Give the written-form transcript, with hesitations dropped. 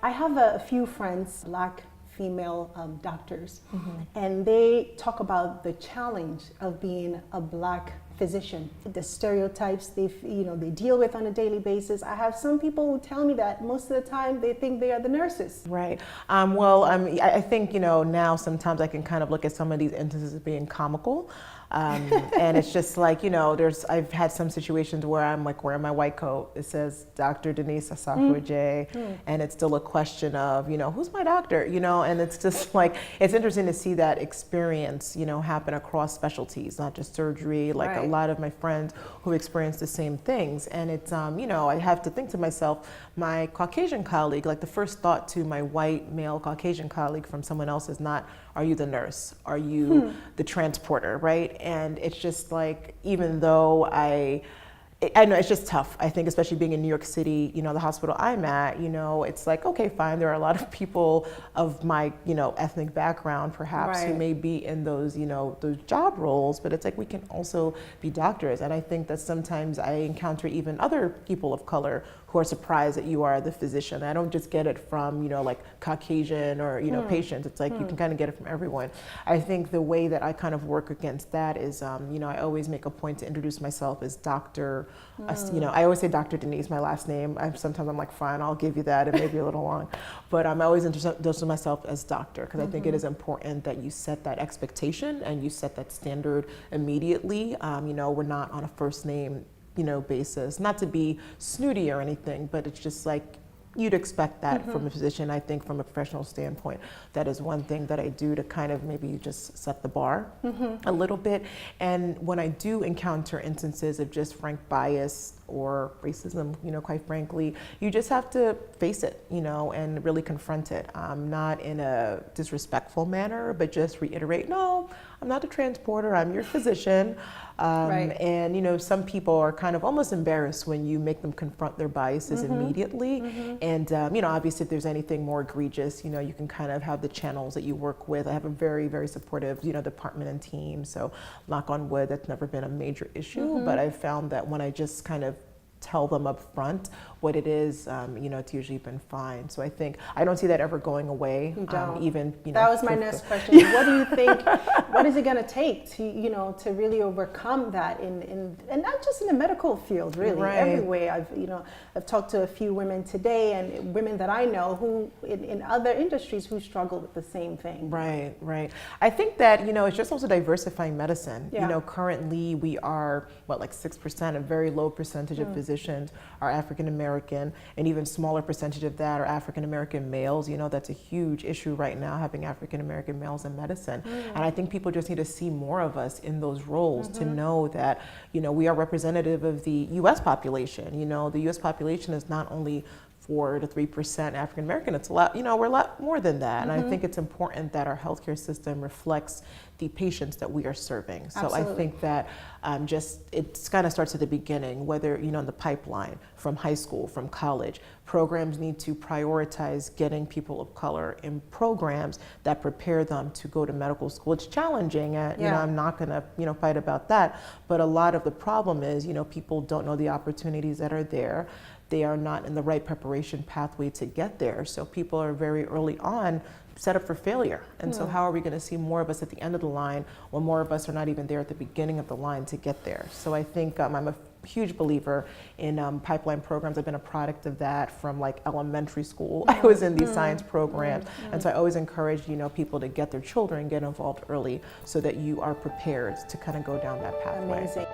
I have a few friends, Black female doctors, and they talk about the challenge of being a Black physician, the stereotypes they deal with on a daily basis. I have some people who tell me that most of the time they think they are the nurses. Right. I think, now sometimes I can kind of look at some of these instances as being comical. And it's just like, I've had some situations where I'm like wearing my white coat. It says Dr. Denise Asafu-Adjei, and it's still a question of, who's my doctor, and it's just like, it's interesting to see that experience, happen across specialties, not just surgery, like a lot of my friends who experience the same things. And it's, I have to think to myself, my Caucasian colleague, like the first thought to my white male Caucasian colleague from someone else is not, are you the nurse? Are you the transporter, right? And it's just like, even though I know it's just tough, I think, especially being in New York City, the hospital I'm at, it's like, okay, fine, there are a lot of people of my, ethnic background, perhaps, who may be in those, those job roles, but it's like, we can also be doctors. And I think that sometimes I encounter even other people of color who are surprised that you are the physician. I don't just get it from, like Caucasian or, patients. It's like, you can kind of get it from everyone. I think the way that I kind of work against that is, I always make a point to introduce myself as Dr. I always say Dr. Denise, my last name. Sometimes I'm like, fine, I'll give you that. It may be a little long. But I always introduce myself as doctor, because I think it is important that you set that expectation and you set that standard immediately. We're not on a first name basis, not to be snooty or anything, but it's just like, you'd expect that from a physician. I think from a professional standpoint, that is one thing that I do to kind of maybe just set the bar a little bit. And when I do encounter instances of just frank bias or racism, quite frankly, you just have to face it, and really confront it. Not in a disrespectful manner, but just reiterate, no, I'm not a transporter, I'm your physician. And some people are kind of almost embarrassed when you make them confront their biases immediately. And obviously if there's anything more egregious, you can kind of have the channels that you work with. I have a very, very supportive, department and team. So knock on wood, that's never been a major issue. But I've found that when I just kind of tell them up front what it is, it's usually been fine. So I think I don't see that ever going away. You don't. Even that was my next question. What do you think? What is it going to take to to really overcome that and not just in the medical field, really everywhere. I've talked to a few women today and women that I know who in other industries who struggle with the same thing. Right. I think that it's just also diversifying medicine. Currently we are like 6%, a very low percentage of physicians are African American, and even smaller percentage of that are African American males. That's a huge issue right now, having African American males in medicine. And I think people just need to see more of us in those roles to know that, we are representative of the U.S. population. The U.S. population is not only 4 to 3% African American, it's a lot, we're a lot more than that. And I think it's important that our healthcare system reflects the patients that we are serving. So I think that it kind of starts at the beginning, whether, in the pipeline, from high school, from college. Programs need to prioritize getting people of color in programs that prepare them to go to medical school. It's challenging, I'm not gonna, fight about that. But a lot of the problem is, people don't know the opportunities that are there. They are not in the right preparation pathway to get there. So people are very early on set up for failure. And so how are we going to see more of us at the end of the line when more of us are not even there at the beginning of the line to get there? So I think I'm a huge believer in pipeline programs. I've been a product of that from like elementary school. I was in these science programs. And so I always encourage, people to get their children, get involved early so that you are prepared to kind of go down that pathway. Amazing.